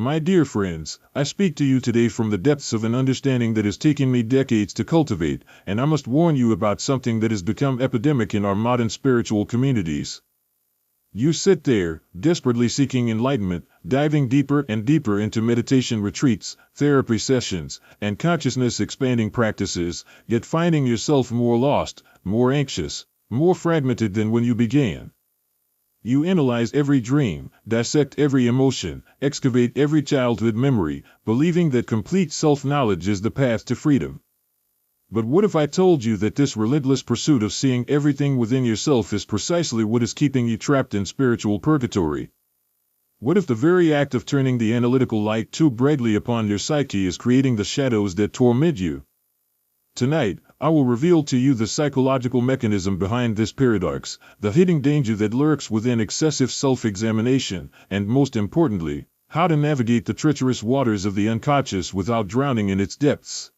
My dear friends, I speak to you today from the depths of an understanding that has taken me decades to cultivate, and I must warn you about something that has become epidemic in our modern spiritual communities. You sit there, desperately seeking enlightenment, diving deeper and deeper into meditation retreats, therapy sessions, and consciousness-expanding practices, yet finding yourself more lost, more anxious, more fragmented than when you began. You analyze every dream, dissect every emotion, excavate every childhood memory, believing that complete self-knowledge is the path to freedom. But what if I told you that this relentless pursuit of seeing everything within yourself is precisely what is keeping you trapped in spiritual purgatory? What if the very act of turning the analytical light too brightly upon your psyche is creating the shadows that torment you? Tonight, I will reveal to you the psychological mechanism behind this paradox, the hidden danger that lurks within excessive self-examination, and most importantly, how to navigate the treacherous waters of the unconscious without drowning in its depths.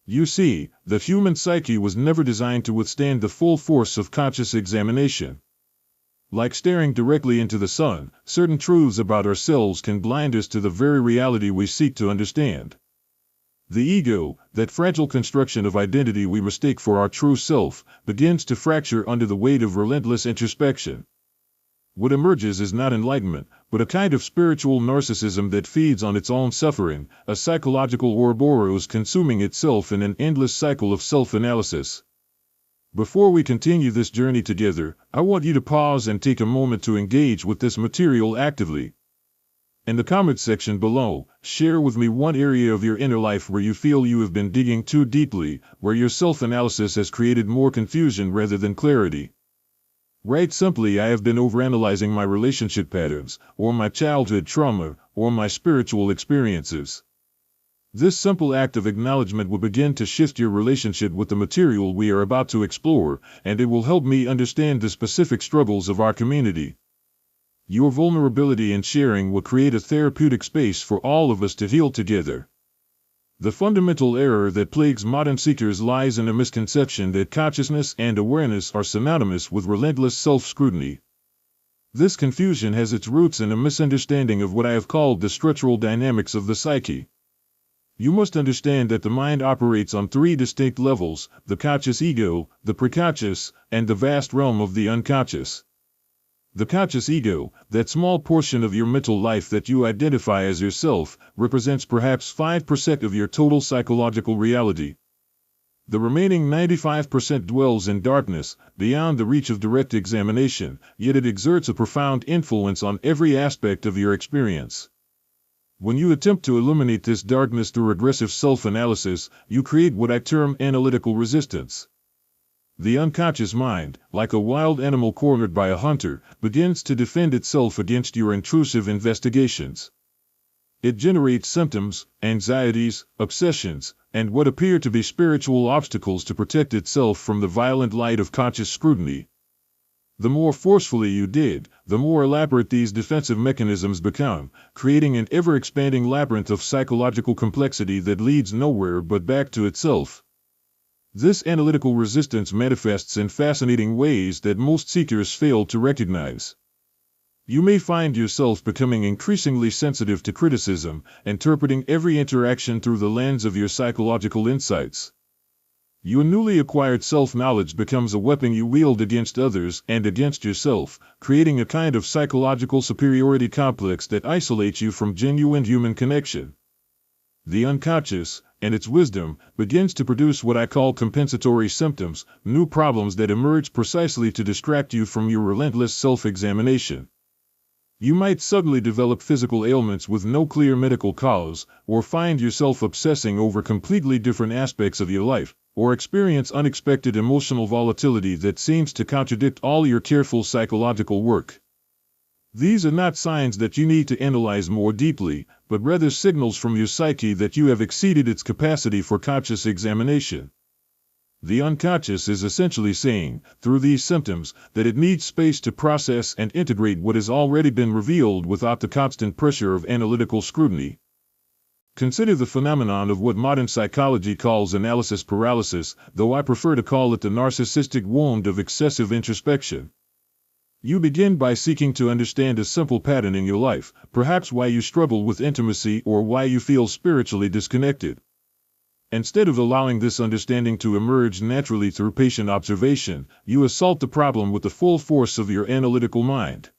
You see, the human psyche was never designed to withstand the full force of conscious examination. Like staring directly into the sun, certain truths about ourselves can blind us to the very reality we seek to understand. The ego, that fragile construction of identity we mistake for our true self, begins to fracture under the weight of relentless introspection. What emerges is not enlightenment, but a kind of spiritual narcissism that feeds on its own suffering, a psychological Ouroboros consuming itself in an endless cycle of self-analysis. Before we continue this journey together, I want you to pause and take a moment to engage with this material actively. In the comments section below, share with me one area of your inner life where you feel you have been digging too deeply, where your self-analysis has created more confusion rather than clarity. Write simply, I have been overanalyzing my relationship patterns, or my childhood trauma, or my spiritual experiences. This simple act of acknowledgement will begin to shift your relationship with the material we are about to explore, and it will help me understand the specific struggles of our community. Your vulnerability and sharing will create a therapeutic space for all of us to heal together. The fundamental error that plagues modern seekers lies in a misconception that consciousness and awareness are synonymous with relentless self-scrutiny. This confusion has its roots in a misunderstanding of what I have called the structural dynamics of the psyche. You must understand that the mind operates on three distinct levels: the conscious ego, the preconscious, and the vast realm of the unconscious. The conscious ego, that small portion of your mental life that you identify as yourself, represents perhaps 5% of your total psychological reality. The remaining 95% dwells in darkness, beyond the reach of direct examination, yet it exerts a profound influence on every aspect of your experience. When you attempt to illuminate this darkness through aggressive self-analysis, you create what I term analytical resistance. The unconscious mind, like a wild animal cornered by a hunter, begins to defend itself against your intrusive investigations. It generates symptoms, anxieties, obsessions, and what appear to be spiritual obstacles to protect itself from the violent light of conscious scrutiny. The more forcefully you dig, the more elaborate these defensive mechanisms become, creating an ever-expanding labyrinth of psychological complexity that leads nowhere but back to itself. This analytical resistance manifests in fascinating ways that most seekers fail to recognize. You may find yourself becoming increasingly sensitive to criticism, interpreting every interaction through the lens of your psychological insights. Your newly acquired self-knowledge becomes a weapon you wield against others and against yourself, creating a kind of psychological superiority complex that isolates you from genuine human connection. The unconscious, and its wisdom, begins to produce what I call compensatory symptoms, new problems that emerge precisely to distract you from your relentless self-examination. You might suddenly develop physical ailments with no clear medical cause, or find yourself obsessing over completely different aspects of your life, or experience unexpected emotional volatility that seems to contradict all your careful psychological work. These are not signs that you need to analyze more deeply, but rather signals from your psyche that you have exceeded its capacity for conscious examination. The unconscious is essentially saying, through these symptoms, that it needs space to process and integrate what has already been revealed without the constant pressure of analytical scrutiny. Consider the phenomenon of what modern psychology calls analysis paralysis, though I prefer to call it the narcissistic wound of excessive introspection. You begin by seeking to understand a simple pattern in your life, perhaps why you struggle with intimacy or why you feel spiritually disconnected. Instead of allowing this understanding to emerge naturally through patient observation, you assault the problem with the full force of your analytical mind.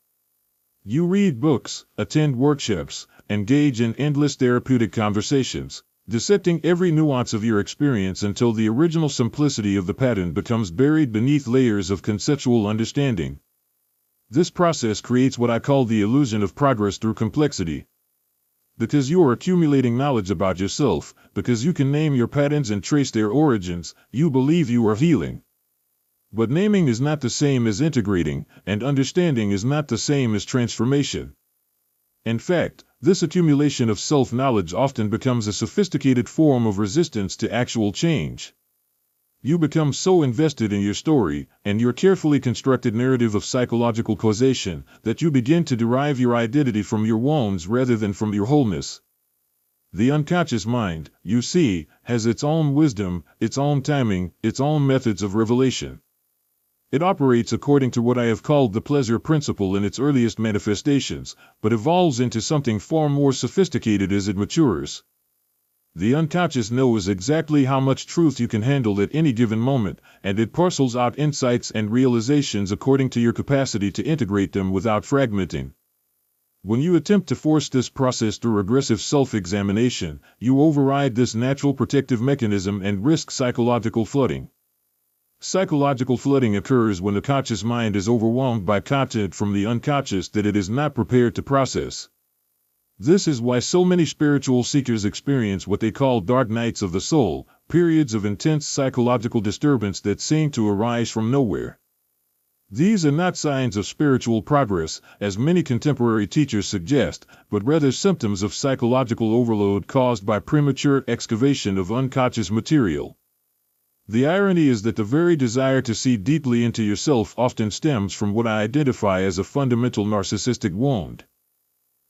You read books, attend workshops, engage in endless therapeutic conversations, dissecting every nuance of your experience until the original simplicity of the pattern becomes buried beneath layers of conceptual understanding. This process creates what I call the illusion of progress through complexity. Because you are accumulating knowledge about yourself, because you can name your patterns and trace their origins, you believe you are healing. But naming is not the same as integrating, and understanding is not the same as transformation. In fact, this accumulation of self-knowledge often becomes a sophisticated form of resistance to actual change. You become so invested in your story, and your carefully constructed narrative of psychological causation, that you begin to derive your identity from your wounds rather than from your wholeness. The unconscious mind, you see, has its own wisdom, its own timing, its own methods of revelation. It operates according to what I have called the pleasure principle in its earliest manifestations, but evolves into something far more sophisticated as it matures. The unconscious knows exactly how much truth you can handle at any given moment, and it parcels out insights and realizations according to your capacity to integrate them without fragmenting. When you attempt to force this process through aggressive self-examination, you override this natural protective mechanism and risk psychological flooding. Psychological flooding occurs when the conscious mind is overwhelmed by content from the unconscious that it is not prepared to process. This is why so many spiritual seekers experience what they call dark nights of the soul, periods of intense psychological disturbance that seem to arise from nowhere. These are not signs of spiritual progress, as many contemporary teachers suggest, but rather symptoms of psychological overload caused by premature excavation of unconscious material. The irony is that the very desire to see deeply into yourself often stems from what I identify as a fundamental narcissistic wound.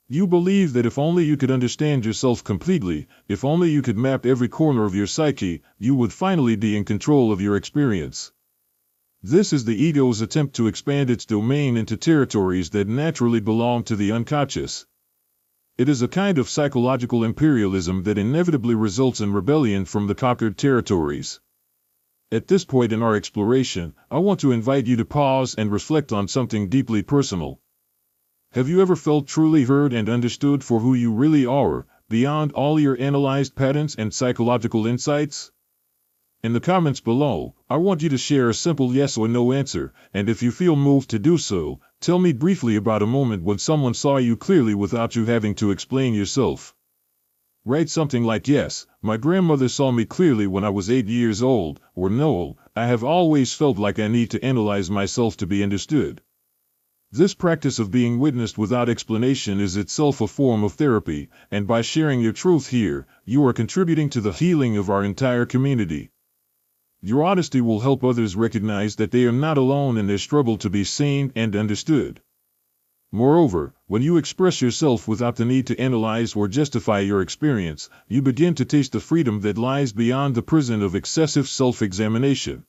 You believe that if only you could understand yourself completely, if only you could map every corner of your psyche, you would finally be in control of your experience. This is the ego's attempt to expand its domain into territories that naturally belong to the unconscious. It is a kind of psychological imperialism that inevitably results in rebellion from the conquered territories. At this point in our exploration, I want to invite you to pause and reflect on something deeply personal. Have you ever felt truly heard and understood for who you really are, beyond all your analyzed patterns and psychological insights? In the comments below, I want you to share a simple yes or no answer, and if you feel moved to do so, tell me briefly about a moment when someone saw you clearly without you having to explain yourself. Write something like, yes, my grandmother saw me clearly when I was 8 years old, or no, I have always felt like I need to analyze myself to be understood. This practice of being witnessed without explanation is itself a form of therapy, and by sharing your truth here, you are contributing to the healing of our entire community. Your honesty will help others recognize that they are not alone in their struggle to be seen and understood. Moreover, when you express yourself without the need to analyze or justify your experience, you begin to taste the freedom that lies beyond the prison of excessive self-examination.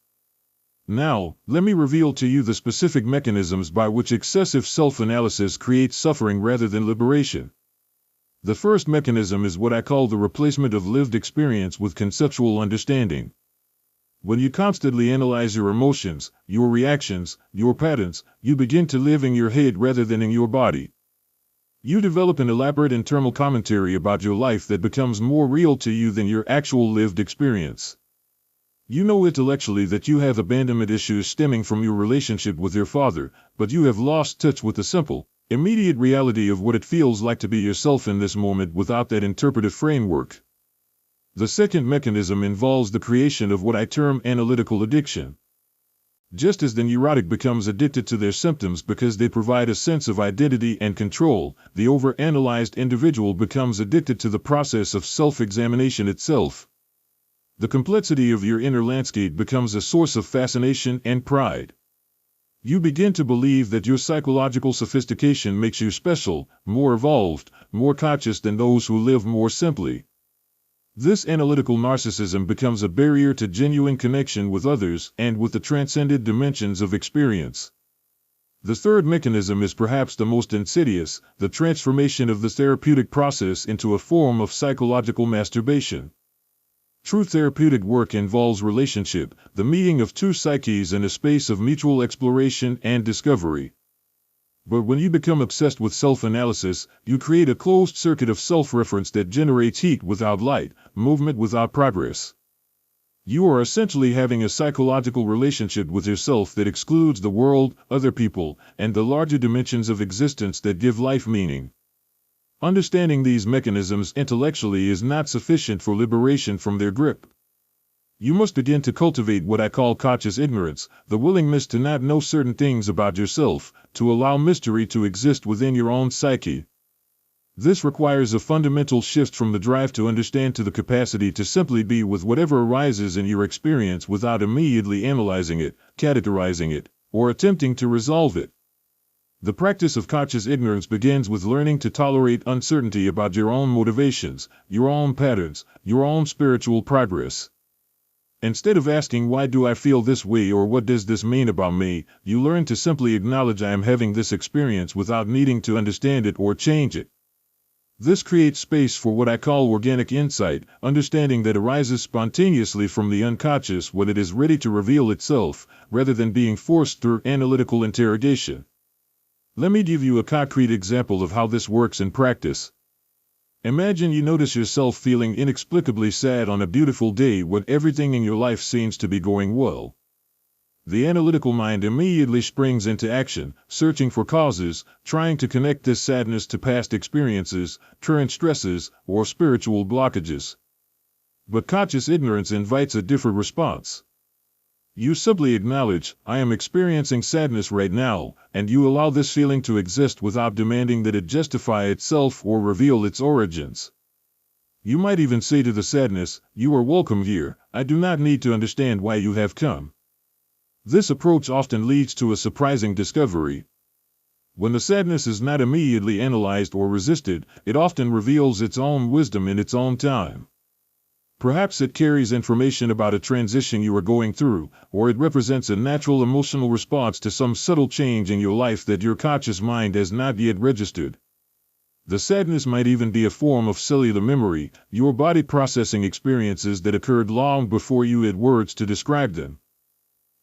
Now, let me reveal to you the specific mechanisms by which excessive self-analysis creates suffering rather than liberation. The first mechanism is what I call the replacement of lived experience with conceptual understanding. When you constantly analyze your emotions, your reactions, your patterns, you begin to live in your head rather than in your body. You develop an elaborate internal commentary about your life that becomes more real to you than your actual lived experience. You know intellectually that you have abandonment issues stemming from your relationship with your father, but you have lost touch with the simple, immediate reality of what it feels like to be yourself in this moment without that interpretive framework. The second mechanism involves the creation of what I term analytical addiction. Just as the neurotic becomes addicted to their symptoms because they provide a sense of identity and control, the overanalyzed individual becomes addicted to the process of self-examination itself. The complexity of your inner landscape becomes a source of fascination and pride. You begin to believe that your psychological sophistication makes you special, more evolved, more conscious than those who live more simply. This analytical narcissism becomes a barrier to genuine connection with others and with the transcended dimensions of experience. The third mechanism is perhaps the most insidious, the transformation of the therapeutic process into a form of psychological masturbation. True therapeutic work involves relationship, the meeting of two psyches in a space of mutual exploration and discovery. But when you become obsessed with self-analysis, you create a closed circuit of self-reference that generates heat without light, movement without progress. You are essentially having a psychological relationship with yourself that excludes the world, other people, and the larger dimensions of existence that give life meaning. Understanding these mechanisms intellectually is not sufficient for liberation from their grip. You must begin to cultivate what I call conscious ignorance, the willingness to not know certain things about yourself, to allow mystery to exist within your own psyche. This requires a fundamental shift from the drive to understand to the capacity to simply be with whatever arises in your experience without immediately analyzing it, categorizing it, or attempting to resolve it. The practice of conscious ignorance begins with learning to tolerate uncertainty about your own motivations, your own patterns, your own spiritual progress. Instead of asking why do I feel this way or what does this mean about me, you learn to simply acknowledge I am having this experience without needing to understand it or change it. This creates space for what I call organic insight, understanding that arises spontaneously from the unconscious when it is ready to reveal itself, rather than being forced through analytical interrogation. Let me give you a concrete example of how this works in practice. Imagine you notice yourself feeling inexplicably sad on a beautiful day when everything in your life seems to be going well. The analytical mind immediately springs into action, searching for causes, trying to connect this sadness to past experiences, current stresses, or spiritual blockages. But conscious ignorance invites a different response. You simply acknowledge, I am experiencing sadness right now, and you allow this feeling to exist without demanding that it justify itself or reveal its origins. You might even say to the sadness, you are welcome here, I do not need to understand why you have come. This approach often leads to a surprising discovery. When the sadness is not immediately analyzed or resisted, it often reveals its own wisdom in its own time. Perhaps it carries information about a transition you are going through, or it represents a natural emotional response to some subtle change in your life that your conscious mind has not yet registered. The sadness might even be a form of cellular memory, your body processing experiences that occurred long before you had words to describe them.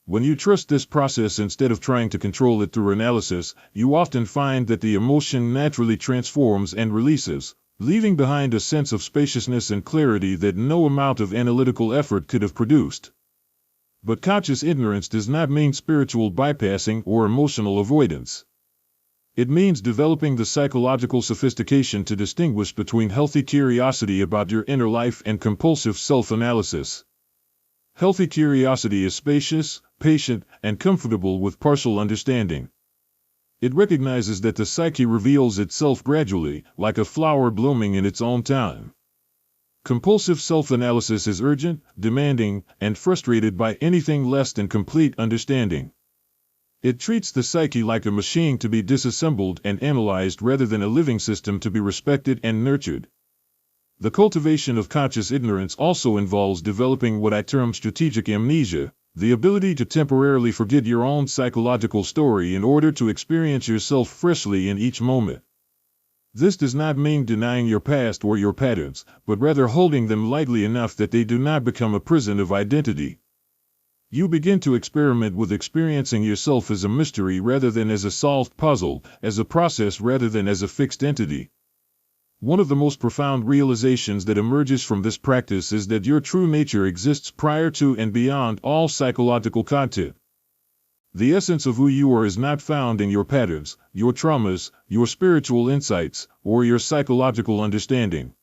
When you trust this process instead of trying to control it through analysis, you often find that the emotion naturally transforms and releases, leaving behind a sense of spaciousness and clarity that no amount of analytical effort could have produced. But conscious ignorance does not mean spiritual bypassing or emotional avoidance. It means developing the psychological sophistication to distinguish between healthy curiosity about your inner life and compulsive self-analysis. Healthy curiosity is spacious, patient, and comfortable with partial understanding. It recognizes that the psyche reveals itself gradually, like a flower blooming in its own time. Compulsive self-analysis is urgent, demanding, and frustrated by anything less than complete understanding. It treats the psyche like a machine to be disassembled and analyzed rather than a living system to be respected and nurtured. The cultivation of conscious ignorance also involves developing what I term strategic amnesia, the ability to temporarily forget your own psychological story in order to experience yourself freshly in each moment. This does not mean denying your past or your patterns, but rather holding them lightly enough that they do not become a prison of identity. You begin to experiment with experiencing yourself as a mystery rather than as a solved puzzle, as a process rather than as a fixed entity. One of the most profound realizations that emerges from this practice is that your true nature exists prior to and beyond all psychological content. The essence of who you are is not found in your patterns, your traumas, your spiritual insights, or your psychological understanding.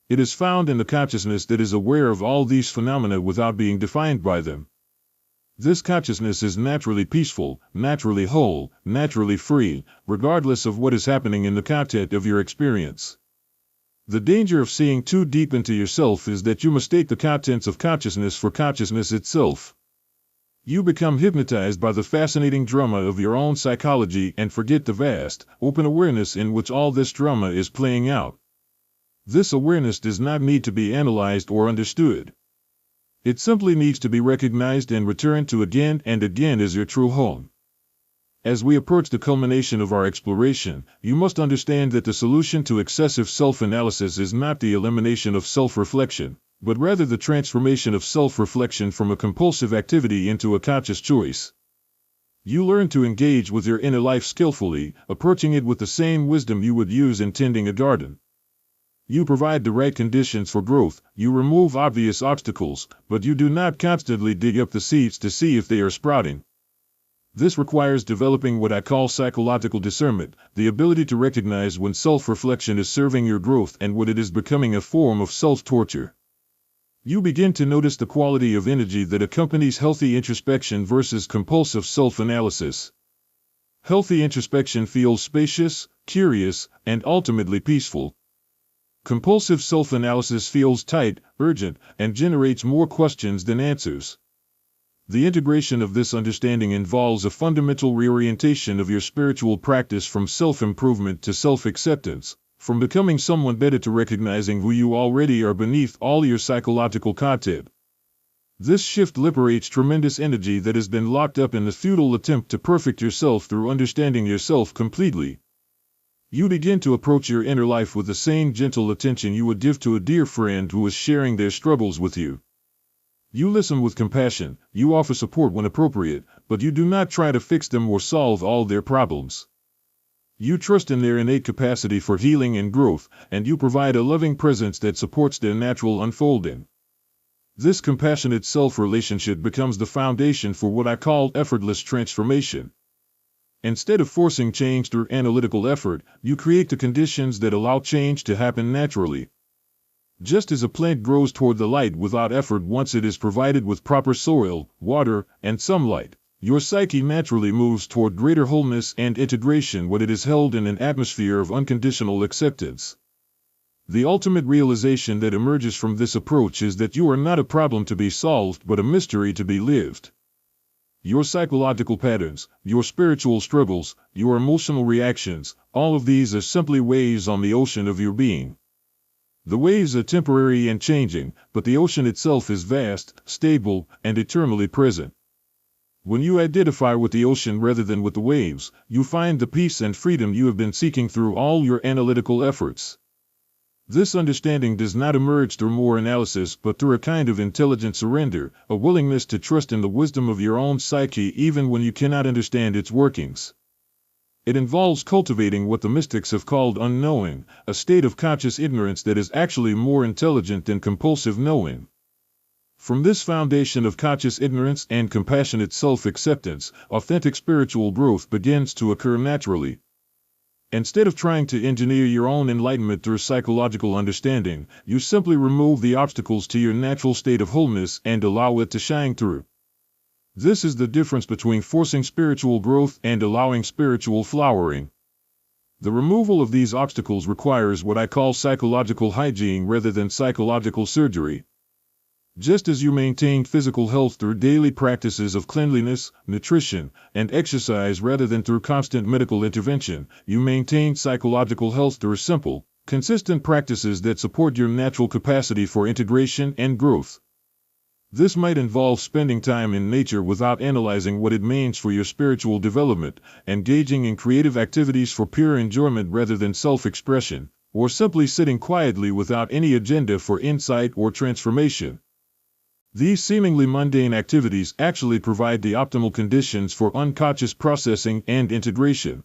It is found in the consciousness that is aware of all these phenomena without being defined by them. This consciousness is naturally peaceful, naturally whole, naturally free, regardless of what is happening in the content of your experience. The danger of seeing too deep into yourself is that you mistake the contents of consciousness for consciousness itself. You become hypnotized by the fascinating drama of your own psychology and forget the vast, open awareness in which all this drama is playing out. This awareness does not need to be analyzed or understood. It simply needs to be recognized and returned to again and again as your true home. As we approach the culmination of our exploration, you must understand that the solution to excessive self-analysis is not the elimination of self-reflection, but rather the transformation of self-reflection from a compulsive activity into a conscious choice. You learn to engage with your inner life skillfully, approaching it with the same wisdom you would use in tending a garden. You provide the right conditions for growth, you remove obvious obstacles, but you do not constantly dig up the seeds to see if they are sprouting. This requires developing what I call psychological discernment, the ability to recognize when self-reflection is serving your growth and when it is becoming a form of self-torture. You begin to notice the quality of energy that accompanies healthy introspection versus compulsive self-analysis. Healthy introspection feels spacious, curious, and ultimately peaceful. Compulsive self-analysis feels tight, urgent, and generates more questions than answers. The integration of this understanding involves a fundamental reorientation of your spiritual practice from self-improvement to self-acceptance, from becoming someone better to recognizing who you already are beneath all your psychological content. This shift liberates tremendous energy that has been locked up in the futile attempt to perfect yourself through understanding yourself completely. You begin to approach your inner life with the same gentle attention you would give to a dear friend who is sharing their struggles with you. You listen with compassion, you offer support when appropriate, but you do not try to fix them or solve all their problems. You trust in their innate capacity for healing and growth, and you provide a loving presence that supports their natural unfolding. This compassionate self-relationship becomes the foundation for what I call effortless transformation. Instead of forcing change through analytical effort, you create the conditions that allow change to happen naturally. Just as a plant grows toward the light without effort once it is provided with proper soil, water, and sunlight, your psyche naturally moves toward greater wholeness and integration when it is held in an atmosphere of unconditional acceptance. The ultimate realization that emerges from this approach is that you are not a problem to be solved but a mystery to be lived. Your psychological patterns, your spiritual struggles, your emotional reactions, all of these are simply waves on the ocean of your being. The waves are temporary and changing, but the ocean itself is vast, stable, and eternally present. When you identify with the ocean rather than with the waves, you find the peace and freedom you have been seeking through all your analytical efforts. This understanding does not emerge through more analysis but through a kind of intelligent surrender, a willingness to trust in the wisdom of your own psyche even when you cannot understand its workings. It involves cultivating what the mystics have called unknowing, a state of conscious ignorance that is actually more intelligent than compulsive knowing. From this foundation of conscious ignorance and compassionate self-acceptance, authentic spiritual growth begins to occur naturally. Instead of trying to engineer your own enlightenment through psychological understanding, you simply remove the obstacles to your natural state of wholeness and allow it to shine through. This is the difference between forcing spiritual growth and allowing spiritual flowering. The removal of these obstacles requires what I call psychological hygiene rather than psychological surgery. Just as you maintain physical health through daily practices of cleanliness, nutrition, and exercise rather than through constant medical intervention, you maintain psychological health through simple, consistent practices that support your natural capacity for integration and growth. This might involve spending time in nature without analyzing what it means for your spiritual development, engaging in creative activities for pure enjoyment rather than self-expression, or simply sitting quietly without any agenda for insight or transformation. These seemingly mundane activities actually provide the optimal conditions for unconscious processing and integration.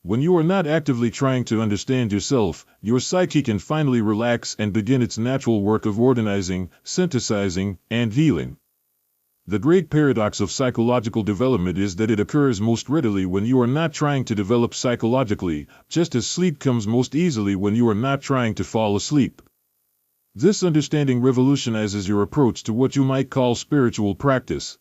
When you are not actively trying to understand yourself, your psyche can finally relax and begin its natural work of organizing, synthesizing, and healing. The great paradox of psychological development is that it occurs most readily when you are not trying to develop psychologically, just as sleep comes most easily when you are not trying to fall asleep. This understanding revolutionizes your approach to what you might call spiritual practice.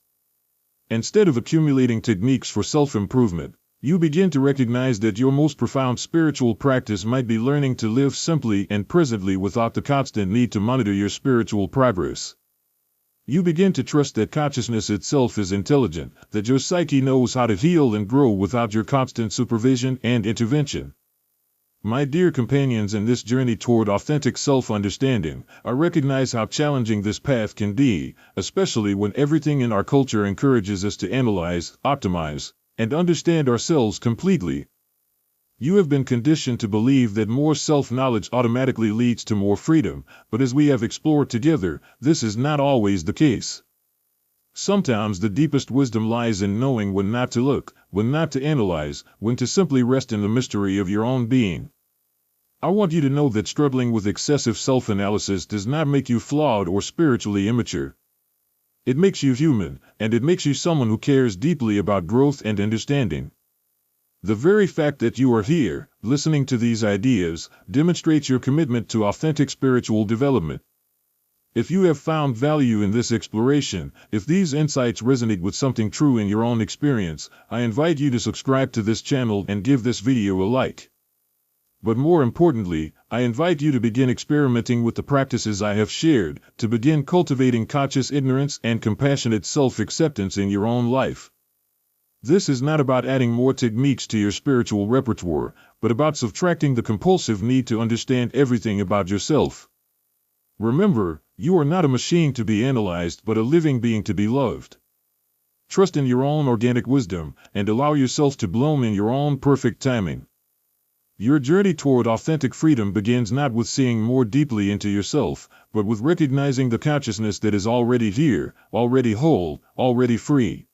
Instead of accumulating techniques for self-improvement, you begin to recognize that your most profound spiritual practice might be learning to live simply and presently without the constant need to monitor your spiritual progress. You begin to trust that consciousness itself is intelligent, that your psyche knows how to heal and grow without your constant supervision and intervention. My dear companions in this journey toward authentic self-understanding, I recognize how challenging this path can be, especially when everything in our culture encourages us to analyze, optimize, and understand ourselves completely. You have been conditioned to believe that more self-knowledge automatically leads to more freedom, but as we have explored together, this is not always the case. Sometimes the deepest wisdom lies in knowing when not to look, when not to analyze, when to simply rest in the mystery of your own being. I want you to know that struggling with excessive self-analysis does not make you flawed or spiritually immature. It makes you human, and it makes you someone who cares deeply about growth and understanding. The very fact that you are here, listening to these ideas, demonstrates your commitment to authentic spiritual development. If you have found value in this exploration, if these insights resonate with something true in your own experience, I invite you to subscribe to this channel and give this video a like. But more importantly, I invite you to begin experimenting with the practices I have shared, to begin cultivating conscious ignorance and compassionate self-acceptance in your own life. This is not about adding more techniques to your spiritual repertoire, but about subtracting the compulsive need to understand everything about yourself. Remember, you are not a machine to be analyzed, but a living being to be loved. Trust in your own organic wisdom, and allow yourself to bloom in your own perfect timing. Your journey toward authentic freedom begins not with seeing more deeply into yourself, but with recognizing the consciousness that is already here, already whole, already free.